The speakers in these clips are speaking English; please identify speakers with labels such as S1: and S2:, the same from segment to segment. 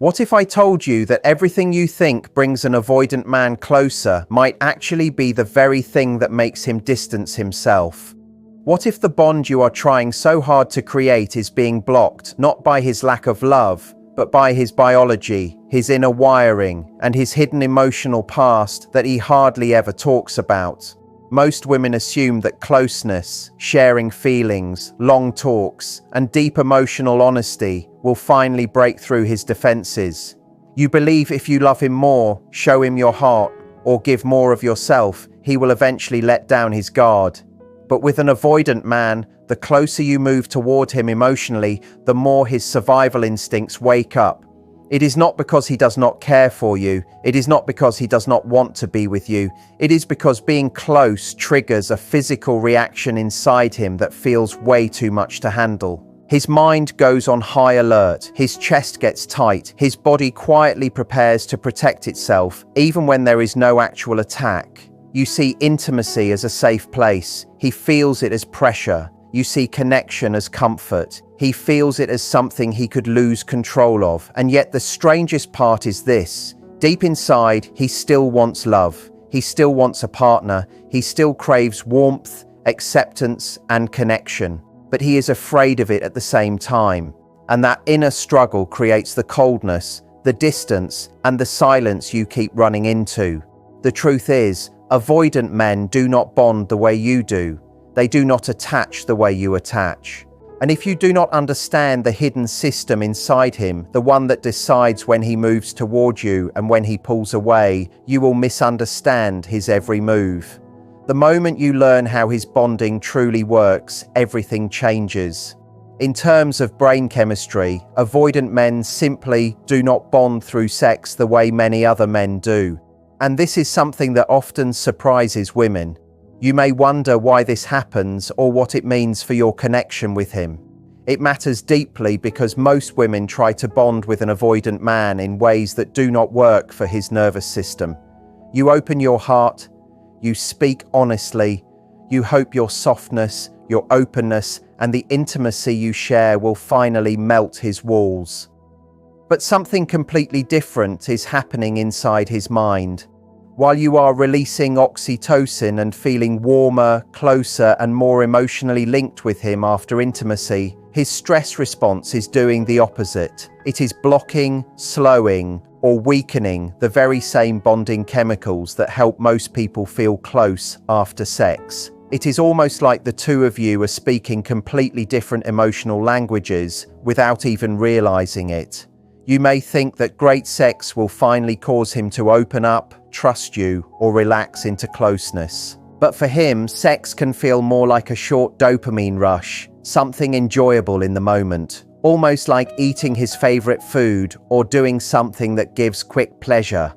S1: What if I told you that everything you think brings an avoidant man closer might actually be the very thing that makes him distance himself? What if the bond you are trying so hard to create is being blocked not by his lack of love, but by his biology, his inner wiring, and his hidden emotional past that he hardly ever talks about? Most women assume that closeness, sharing feelings, long talks, and deep emotional honesty will finally break through his defenses. You believe if you love him more, show him your heart, or give more of yourself, he will eventually let down his guard. But with an avoidant man, the closer you move toward him emotionally, the more his survival instincts wake up. It is not because he does not care for you. It is not because he does not want to be with you. It is because being close triggers a physical reaction inside him that feels way too much to handle. His mind goes on high alert, his chest gets tight, his body quietly prepares to protect itself, even when there is no actual attack. You see intimacy as a safe place. He feels it as pressure. You see connection as comfort. He feels it as something he could lose control of. And yet the strangest part is this. Deep inside, he still wants love. He still wants a partner. He still craves warmth, acceptance, and connection. But he is afraid of it at the same time. And that inner struggle creates the coldness, the distance, and the silence you keep running into. The truth is, avoidant men do not bond the way you do. They do not attach the way you attach. And if you do not understand the hidden system inside him, the one that decides when he moves toward you and when he pulls away, you will misunderstand his every move. The moment you learn how his bonding truly works, everything changes. In terms of brain chemistry, avoidant men simply do not bond through sex the way many other men do. And this is something that often surprises women. You may wonder why this happens or what it means for your connection with him. It matters deeply because most women try to bond with an avoidant man in ways that do not work for his nervous system. You open your heart, you speak honestly, you hope your softness, your openness, and the intimacy you share will finally melt his walls. But something completely different is happening inside his mind. While you are releasing oxytocin and feeling warmer, closer, and more emotionally linked with him after intimacy, his stress response is doing the opposite. It is blocking, slowing, or weakening the very same bonding chemicals that help most people feel close after sex. It is almost like the two of you are speaking completely different emotional languages without even realizing it. You may think that great sex will finally cause him to open up, trust you, or relax into closeness. But for him, sex can feel more like a short dopamine rush, something enjoyable in the moment, almost like eating his favorite food or doing something that gives quick pleasure.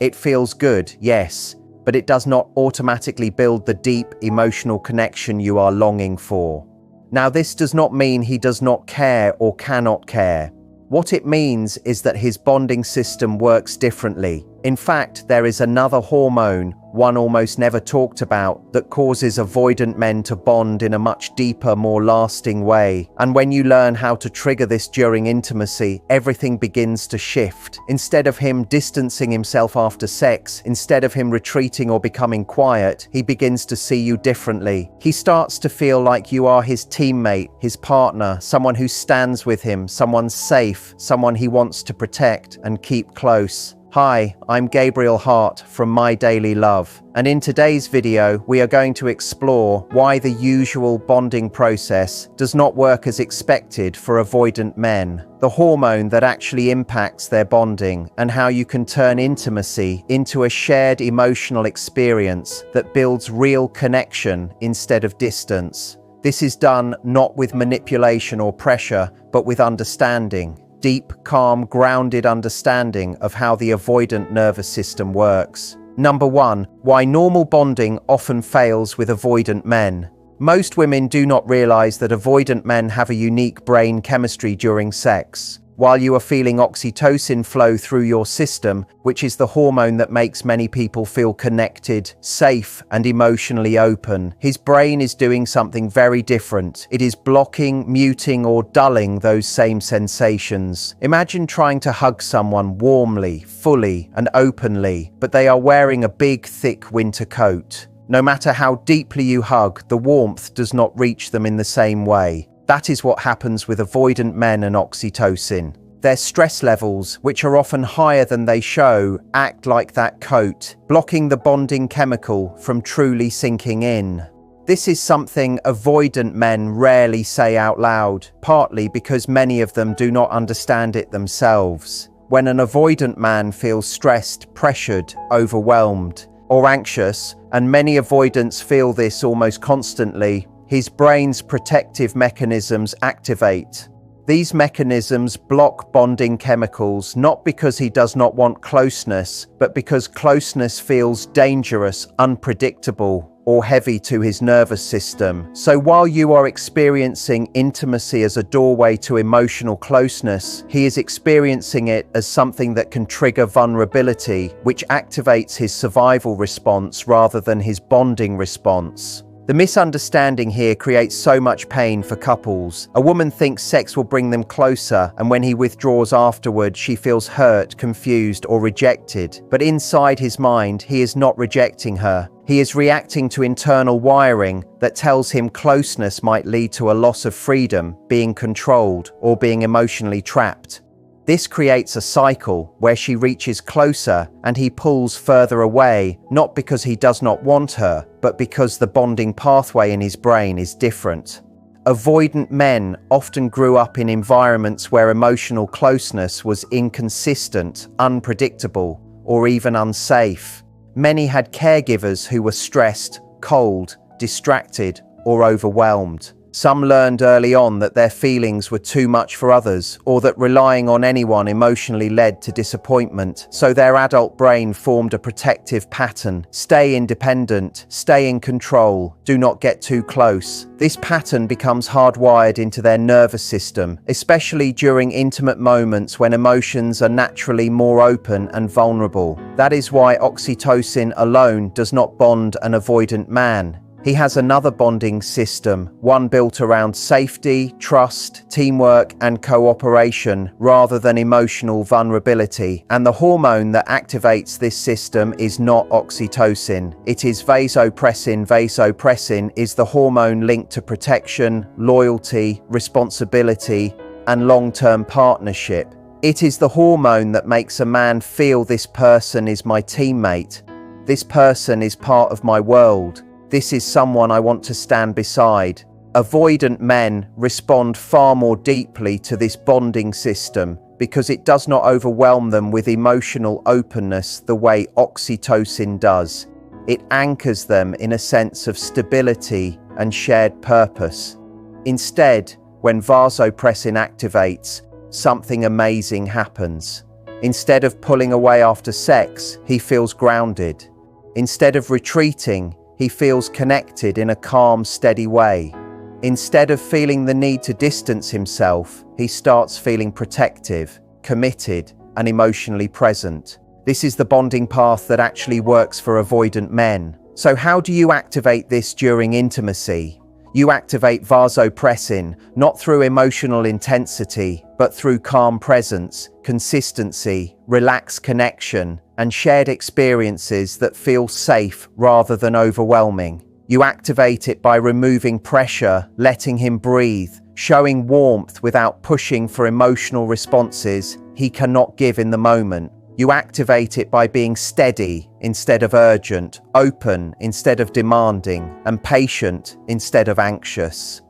S1: It feels good, yes, but it does not automatically build the deep emotional connection you are longing for. Now, this does not mean he does not care or cannot care. What it means is that his bonding system works differently. In fact, there is another hormone, one almost never talked about, that causes avoidant men to bond in a much deeper, more lasting way. And when you learn how to trigger this during intimacy, everything begins to shift. Instead of him distancing himself after sex, instead of him retreating or becoming quiet, he begins to see you differently. He starts to feel like you are his teammate, his partner, someone who stands with him, someone safe, someone he wants to protect and keep close. Hi, I'm Gabriel Hart from My Daily Love, and in today's video we are going to explore why the usual bonding process does not work as expected for avoidant men, the hormone that actually impacts their bonding, and how you can turn intimacy into a shared emotional experience that builds real connection instead of distance. This is done not with manipulation or pressure, but with understanding. Deep, calm, grounded understanding of how the avoidant nervous system works. Number 1, why normal bonding often fails with avoidant men. Most women do not realize that avoidant men have a unique brain chemistry during sex. while you are feeling oxytocin flow through your system, which is the hormone that makes many people feel connected, safe, and emotionally open, his brain is doing something very different. It is blocking, muting, or dulling those same sensations. Imagine trying to hug someone warmly, fully, and openly, but they are wearing a big, thick winter coat. No matter how deeply you hug, the warmth does not reach them in the same way. That is what happens with avoidant men and oxytocin. Their stress levels, which are often higher than they show, act like that coat, blocking the bonding chemical from truly sinking in. This is something avoidant men rarely say out loud, partly because many of them do not understand it themselves. When an avoidant man feels stressed, pressured, overwhelmed, or anxious, and many avoidants feel this almost constantly, his brain's protective mechanisms activate. These mechanisms block bonding chemicals not because he does not want closeness, but because closeness feels dangerous, unpredictable, or heavy to his nervous system. So while you are experiencing intimacy as a doorway to emotional closeness, he is experiencing it as something that can trigger vulnerability, which activates his survival response rather than his bonding response. The misunderstanding here creates so much pain for couples. A woman thinks sex will bring them closer, and when he withdraws afterward, she feels hurt, confused, or rejected. But inside his mind, he is not rejecting her. He is reacting to internal wiring that tells him closeness might lead to a loss of freedom, being controlled, or being emotionally trapped. This creates a cycle where she reaches closer and he pulls further away, not because he does not want her, but because the bonding pathway in his brain is different. Avoidant men often grew up in environments where emotional closeness was inconsistent, unpredictable, or even unsafe. Many had caregivers who were stressed, cold, distracted, or overwhelmed. Some learned early on that their feelings were too much for others, or that relying on anyone emotionally led to disappointment, so their adult brain formed a protective pattern. Stay independent, stay in control, do not get too close. This pattern becomes hardwired into their nervous system, especially during intimate moments when emotions are naturally more open and vulnerable. That is why oxytocin alone does not bond an avoidant man. He has another bonding system, one built around safety, trust, teamwork, and cooperation, rather than emotional vulnerability. And the hormone that activates this system is not oxytocin. It is vasopressin. Vasopressin is the hormone linked to protection, loyalty, responsibility, and long-term partnership. It is the hormone that makes a man feel this person is my teammate. This person is part of my world. This is someone I want to stand beside. Avoidant men respond far more deeply to this bonding system because it does not overwhelm them with emotional openness the way oxytocin does. It anchors them in a sense of stability and shared purpose. Instead, when vasopressin activates, something amazing happens. Instead of pulling away after sex, he feels grounded. Instead of retreating, he feels connected in a calm, steady way. Instead of feeling the need to distance himself, he starts feeling protective, committed, and emotionally present. This is the bonding path that actually works for avoidant men. So how do you activate this during intimacy? You activate vasopressin, not through emotional intensity, but through calm presence, consistency, relaxed connection, and shared experiences that feel safe rather than overwhelming. You activate it by removing pressure, letting him breathe, showing warmth without pushing for emotional responses he cannot give in the moment. You activate it by being steady instead of urgent, open instead of demanding, and patient instead of anxious.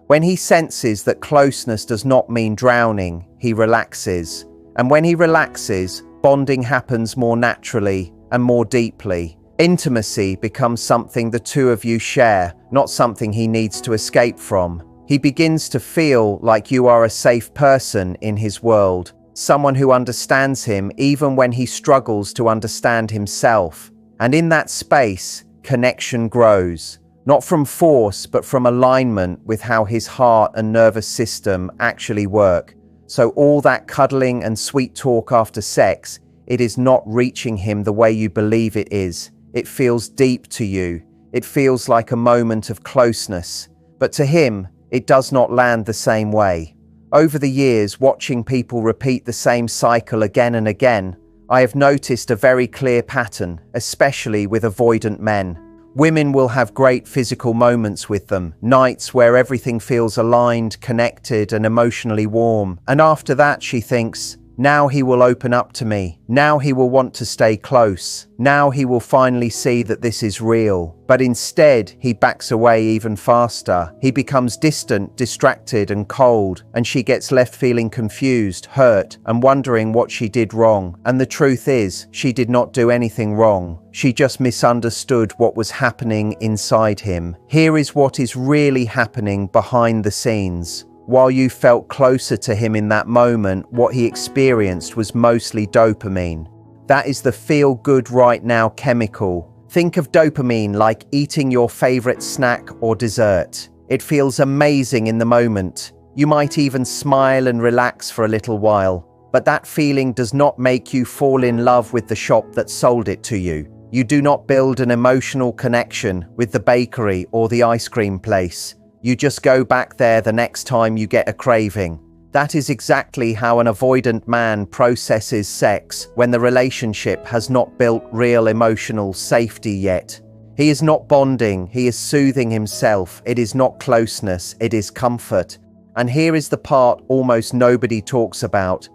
S1: When he senses that closeness does not mean drowning, he relaxes. And when he relaxes, bonding happens more naturally and more deeply. Intimacy becomes something the two of you share, not something he needs to escape from. He begins to feel like you are a safe person in his world, someone who understands him even when he struggles to understand himself. And in that space, connection grows, not from force, but from alignment with how his heart and nervous system actually work. So all that cuddling and sweet talk after sex, it is not reaching him the way you believe it is. It feels deep to you. It feels like a moment of closeness. But to him, it does not land the same way. Over the years, watching people repeat the same cycle again and again, I have noticed a very clear pattern, especially with avoidant men. Women will have great physical moments with them, nights where everything feels aligned, connected, and emotionally warm. And after that, she thinks, now he will open up to me. Now he will want to stay close. Now he will finally see that this is real. But instead, he backs away even faster. He becomes distant, distracted, and cold, and she gets left feeling confused, hurt, and wondering what she did wrong. And the truth is, she did not do anything wrong. She just misunderstood what was happening inside him. Here is what is really happening behind the scenes. While you felt closer to him in that moment, what he experienced was mostly dopamine. That is the feel-good right now chemical. Think of dopamine like eating your favorite snack or dessert. It feels amazing in the moment. You might even smile and relax for a little while. But that feeling does not make you fall in love with the shop that sold it to you. You do not build an emotional connection with the bakery or the ice cream place. You just go back there the next time you get a craving. That is exactly how an avoidant man processes sex when the relationship has not built real emotional safety yet. He is not bonding, he is soothing himself. It is not closeness, it is comfort. And here is the part almost nobody talks about.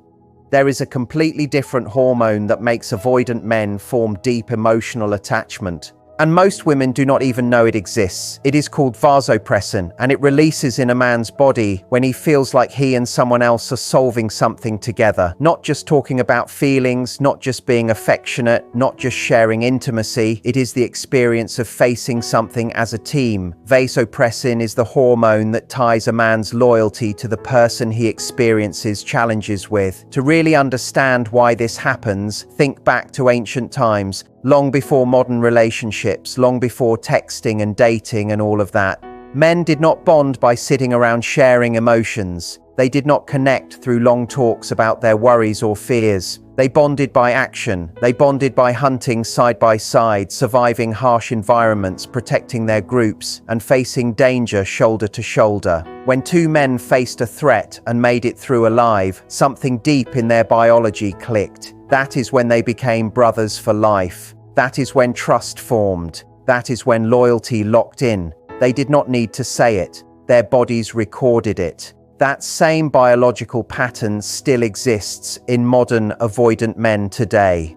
S1: There is a completely different hormone that makes avoidant men form deep emotional attachment. And most women do not even know it exists. It is called vasopressin, and it releases in a man's body when he feels like he and someone else are solving something together. Not just talking about feelings, not just being affectionate, not just sharing intimacy. It is the experience of facing something as a team. Vasopressin is the hormone that ties a man's loyalty to the person he experiences challenges with. To really understand why this happens, think back to ancient times. Long before modern relationships, long before texting and dating and all of that. Men did not bond by sitting around sharing emotions. They did not connect through long talks about their worries or fears. They bonded by action. They bonded by hunting side by side, surviving harsh environments, protecting their groups, and facing danger shoulder to shoulder. When two men faced a threat and made it through alive, something deep in their biology clicked. That is when they became brothers for life. That is when trust formed. That is when loyalty locked in. They did not need to say it. Their bodies recorded it. That same biological pattern still exists in modern avoidant men today.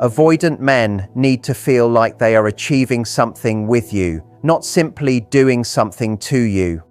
S1: Avoidant men need to feel like they are achieving something with you, not simply doing something to you.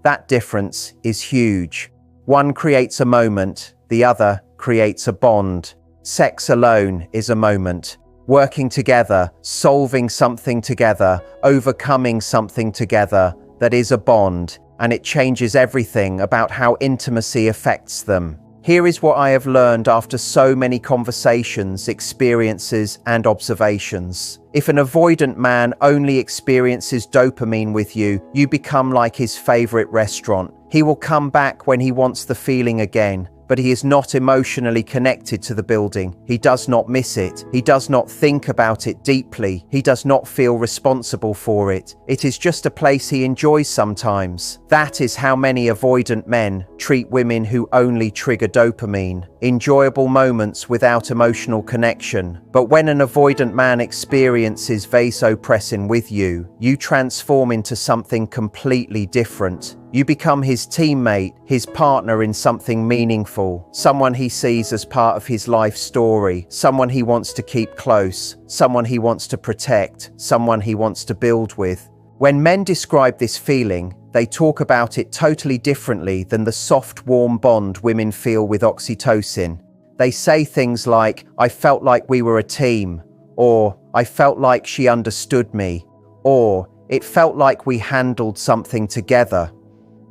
S1: That difference is huge. One creates a moment, the other creates a bond. Sex alone is a moment. Working together, solving something together, overcoming something together, that is a bond, and it changes everything about how intimacy affects them. Here is what I have learned after so many conversations, experiences, and observations. If an avoidant man only experiences dopamine with you, you become like his favorite restaurant. He will come back when he wants the feeling again. But he is not emotionally connected to the building. He does not miss it. He does not think about it deeply. He does not feel responsible for it. It is just a place he enjoys sometimes. That is how many avoidant men treat women who only trigger dopamine. Enjoyable moments without emotional connection. But when an avoidant man experiences vasopressin with you, you transform into something completely different. You become his teammate, his partner in something meaningful, someone he sees as part of his life story, someone he wants to keep close, someone he wants to protect, someone he wants to build with. When men describe this feeling, they talk about it totally differently than the soft, warm bond women feel with oxytocin. They say things like, "I felt like we were a team," or "I felt like she understood me," or "It felt like we handled something together."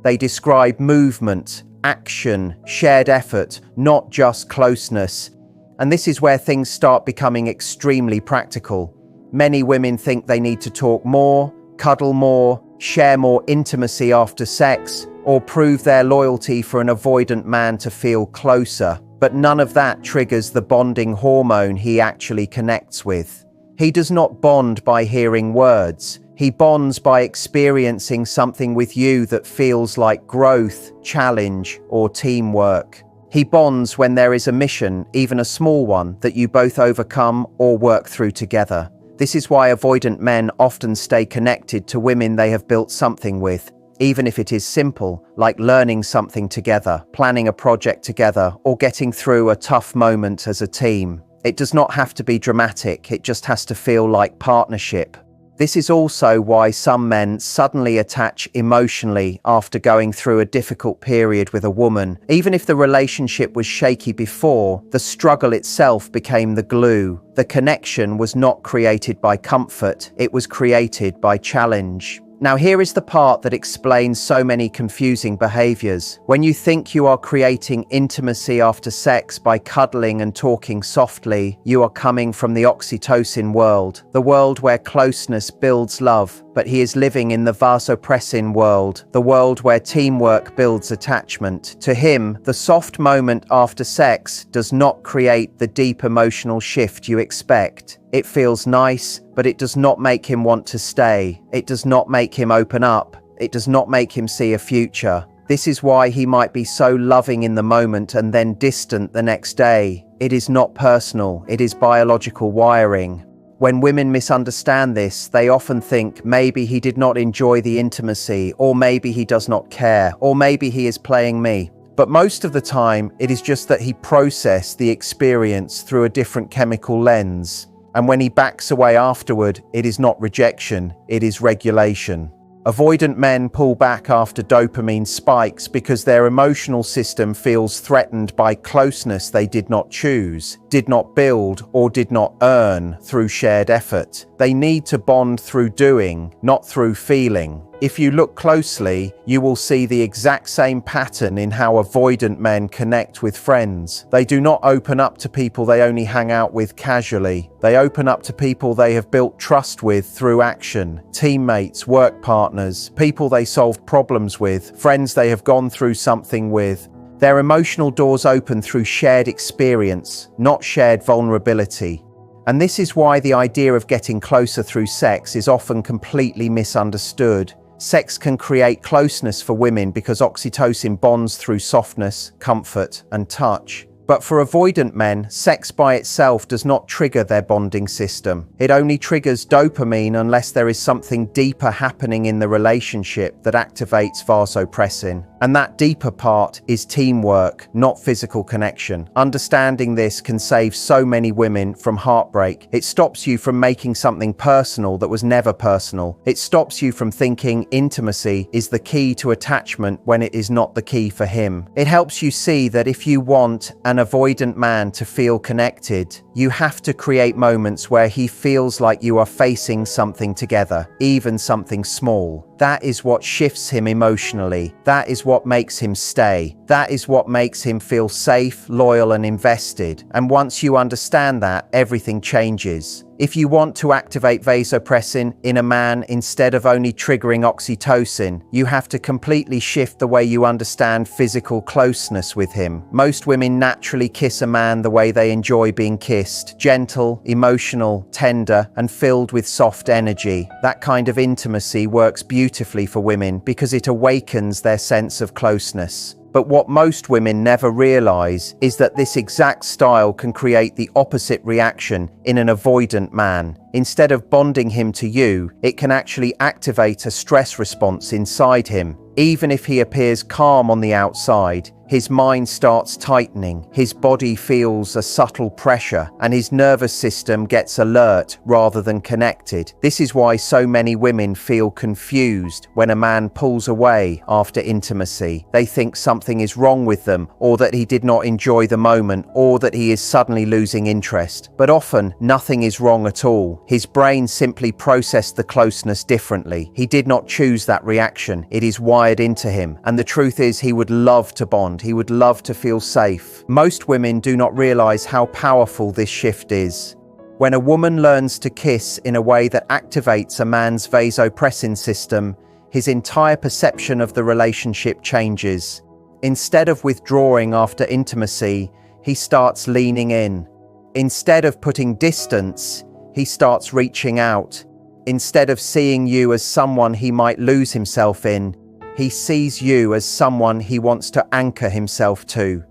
S1: They describe movement, action, shared effort, not just closeness. And this is where things start becoming extremely practical. Many women think they need to talk more, cuddle more, share more intimacy after sex, or prove their loyalty for an avoidant man to feel closer, but none of that triggers the bonding hormone he actually connects with. He does not bond by hearing words. He bonds by experiencing something with you that feels like growth, challenge, or teamwork. He bonds when there is a mission, even a small one, that you both overcome or work through together. This is why avoidant men often stay connected to women they have built something with, even if it is simple, like learning something together, planning a project together, or getting through a tough moment as a team. It does not have to be dramatic, it just has to feel like partnership. This is also why some men suddenly attach emotionally after going through a difficult period with a woman. Even if the relationship was shaky before, the struggle itself became the glue. The connection was not created by comfort, it was created by challenge. Now here is the part that explains so many confusing behaviors. When you think you are creating intimacy after sex by cuddling and talking softly, you are coming from the oxytocin world, the world where closeness builds love. But he is living in the vasopressin world, the world where teamwork builds attachment. To him, the soft moment after sex does not create the deep emotional shift you expect. It feels nice, but it does not make him want to stay. It does not make him open up. It does not make him see a future. This is why he might be so loving in the moment and then distant the next day. It is not personal, it is biological wiring. When women misunderstand this, they often think maybe he did not enjoy the intimacy, or maybe he does not care, or maybe he is playing me. But most of the time, it is just that he processed the experience through a different chemical lens. And when he backs away afterward, it is not rejection, it is regulation. Avoidant men pull back after dopamine spikes because their emotional system feels threatened by closeness they did not choose, did not build, or did not earn through shared effort. They need to bond through doing, not through feeling. If you look closely, you will see the exact same pattern in how avoidant men connect with friends. They do not open up to people they only hang out with casually. They open up to people they have built trust with through action. Teammates, work partners, people they solved problems with, friends they have gone through something with. Their emotional doors open through shared experience, not shared vulnerability. And this is why the idea of getting closer through sex is often completely misunderstood. Sex can create closeness for women because oxytocin bonds through softness, comfort, and touch. But for avoidant men, sex by itself does not trigger their bonding system. It only triggers dopamine unless there is something deeper happening in the relationship that activates vasopressin. And that deeper part is teamwork, not physical connection. Understanding this can save so many women from heartbreak. It stops you from making something personal that was never personal. It stops you from thinking intimacy is the key to attachment when it is not the key for him. It helps you see that if you want an avoidant man to feel connected, you have to create moments where he feels like you are facing something together, even something small. That is what shifts him emotionally. That is what makes him stay. That is what makes him feel safe, loyal, and invested. And once you understand that, everything changes. If you want to activate vasopressin in a man instead of only triggering oxytocin, you have to completely shift the way you understand physical closeness with him. Most women naturally kiss a man the way they enjoy being kissed, gentle, emotional, tender, and filled with soft energy. That kind of intimacy works beautifully for women because it awakens their sense of closeness. But what most women never realize is that this exact style can create the opposite reaction in an avoidant man. Instead of bonding him to you, it can actually activate a stress response inside him. Even if he appears calm on the outside, his mind starts tightening, his body feels a subtle pressure, and his nervous system gets alert rather than connected. This is why so many women feel confused when a man pulls away after intimacy. They think something is wrong with them, or that he did not enjoy the moment, or that he is suddenly losing interest. But often, nothing is wrong at all. His brain simply processed the closeness differently. He did not choose that reaction. It is wired into him. And the truth is, he would love to bond. He would love to feel safe. Most women do not realize how powerful this shift is. When a woman learns to kiss in a way that activates a man's vasopressin system, his entire perception of the relationship changes. Instead of withdrawing after intimacy, he starts leaning in. Instead of putting distance, he starts reaching out. Instead of seeing you as someone he might lose himself in, he sees you as someone he wants to anchor himself to.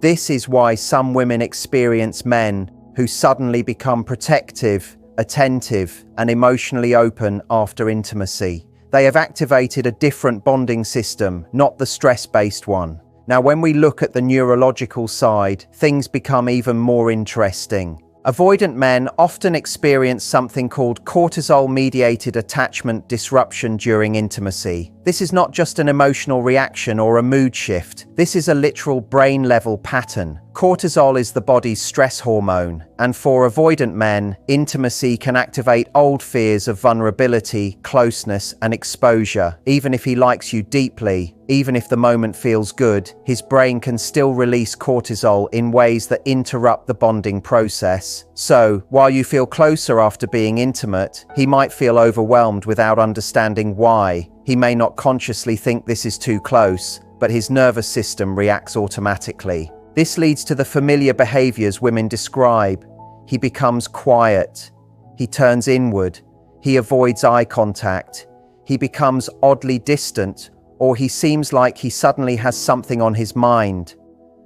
S1: This is why some women experience men who suddenly become protective, attentive, and emotionally open after intimacy. They have activated a different bonding system, not the stress-based one. Now, when we look at the neurological side, things become even more interesting. Avoidant men often experience something called cortisol-mediated attachment disruption during intimacy. This is not just an emotional reaction or a mood shift. This is a literal brain-level pattern. Cortisol is the body's stress hormone, and for avoidant men, intimacy can activate old fears of vulnerability, closeness, and exposure. Even if he likes you deeply, even if the moment feels good, his brain can still release cortisol in ways that interrupt the bonding process. So, while you feel closer after being intimate, he might feel overwhelmed without understanding why. He may not consciously think this is too close, but his nervous system reacts automatically. This leads to the familiar behaviors women describe. He becomes quiet. He turns inward. He avoids eye contact. He becomes oddly distant, or he seems like he suddenly has something on his mind.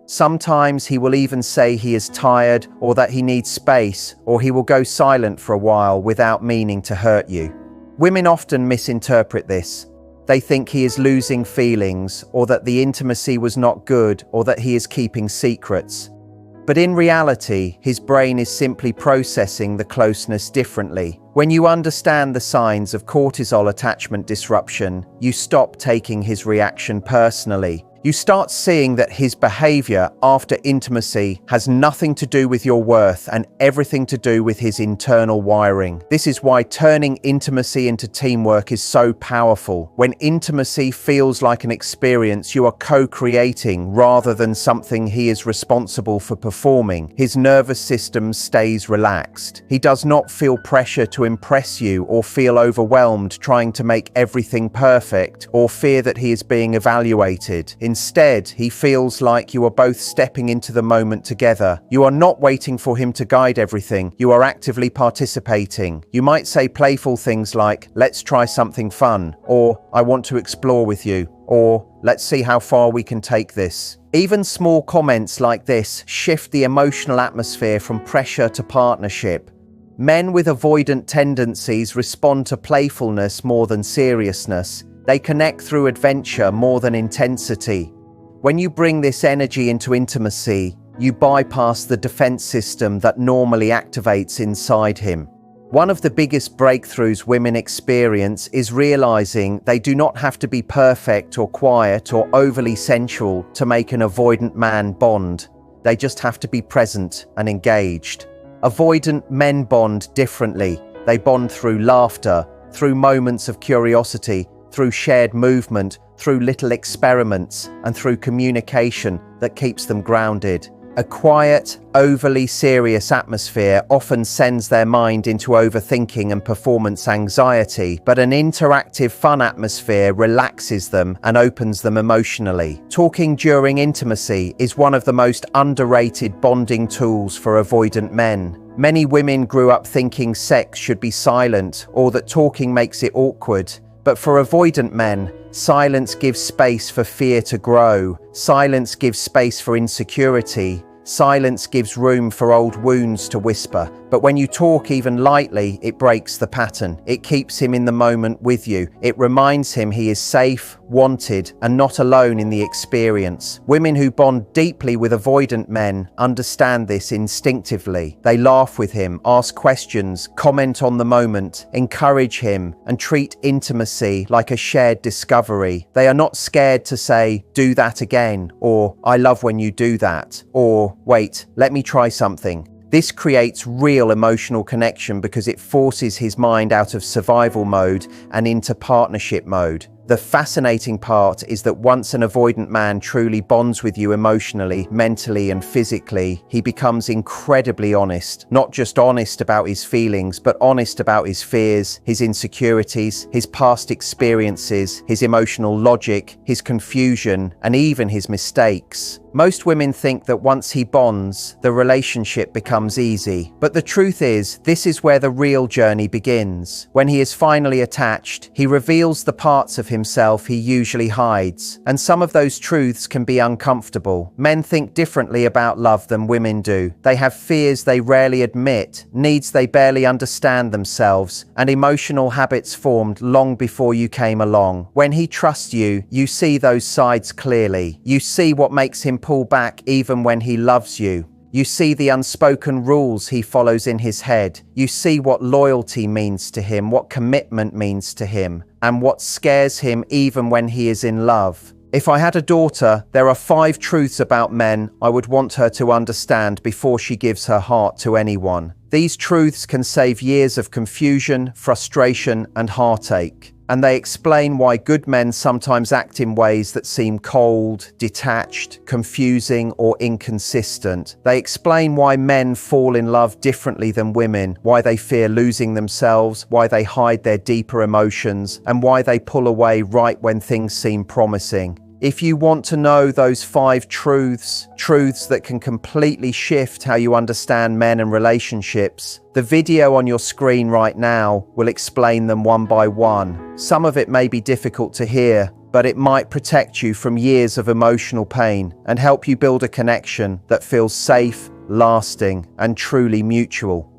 S1: Sometimes he will even say he is tired or that he needs space, or he will go silent for a while without meaning to hurt you. Women often misinterpret this. They think he is losing feelings, or that the intimacy was not good, or that he is keeping secrets. But in reality, his brain is simply processing the closeness differently. When you understand the signs of cortisol attachment disruption, you stop taking his reaction personally. You start seeing that his behavior after intimacy has nothing to do with your worth and everything to do with his internal wiring. This is why turning intimacy into teamwork is so powerful. When intimacy feels like an experience you are co-creating rather than something he is responsible for performing, his nervous system stays relaxed. He does not feel pressure to impress you or feel overwhelmed trying to make everything perfect or fear that he is being evaluated. Instead, he feels like you are both stepping into the moment together. You are not waiting for him to guide everything. You are actively participating. You might say playful things like, "Let's try something fun," or "I want to explore with you," or "Let's see how far we can take this." Even small comments like this shift the emotional atmosphere from pressure to partnership. Men with avoidant tendencies respond to playfulness more than seriousness. They connect through adventure more than intensity. When you bring this energy into intimacy, you bypass the defense system that normally activates inside him. One of the biggest breakthroughs women experience is realizing they do not have to be perfect or quiet or overly sensual to make an avoidant man bond. They just have to be present and engaged. Avoidant men bond differently. They bond through laughter, through moments of curiosity, through shared movement, through little experiments, and through communication that keeps them grounded. A quiet, overly serious atmosphere often sends their mind into overthinking and performance anxiety, but an interactive, fun atmosphere relaxes them and opens them emotionally. Talking during intimacy is one of the most underrated bonding tools for avoidant men. Many women grew up thinking sex should be silent or that talking makes it awkward. But for avoidant men, silence gives space for fear to grow. Silence gives space for insecurity. Silence gives room for old wounds to whisper. But when you talk even lightly, it breaks the pattern. It keeps him in the moment with you. It reminds him he is safe, wanted, and not alone in the experience. Women who bond deeply with avoidant men understand this instinctively. They laugh with him, ask questions, comment on the moment, encourage him, and treat intimacy like a shared discovery. They are not scared to say, "Do that again," or "I love when you do that," or "Wait, let me try something." This creates real emotional connection because it forces his mind out of survival mode and into partnership mode. The fascinating part is that once an avoidant man truly bonds with you emotionally, mentally, and physically, he becomes incredibly honest. Not just honest about his feelings, but honest about his fears, his insecurities, his past experiences, his emotional logic, his confusion, and even his mistakes. Most women think that once he bonds, the relationship becomes easy. But the truth is, this is where the real journey begins. When he is finally attached, he reveals the parts of himself he usually hides. And some of those truths can be uncomfortable. Men think differently about love than women do. They have fears they rarely admit, needs they barely understand themselves, and emotional habits formed long before you came along. When he trusts you, you see those sides clearly. You see what makes him pull back even when he loves you. You see the unspoken rules he follows in his head. You see what loyalty means to him, what commitment means to him, and what scares him even when he is in love. If I had a daughter, there are 5 truths about men I would want her to understand before she gives her heart to anyone. These truths can save years of confusion, frustration, and heartache. And they explain why good men sometimes act in ways that seem cold, detached, confusing, or inconsistent. They explain why men fall in love differently than women, why they fear losing themselves, why they hide their deeper emotions, and why they pull away right when things seem promising. If you want to know those 5 truths that can completely shift how you understand men and relationships, the video on your screen right now will explain them one by one. Some of it may be difficult to hear, but it might protect you from years of emotional pain and help you build a connection that feels safe, lasting, and truly mutual.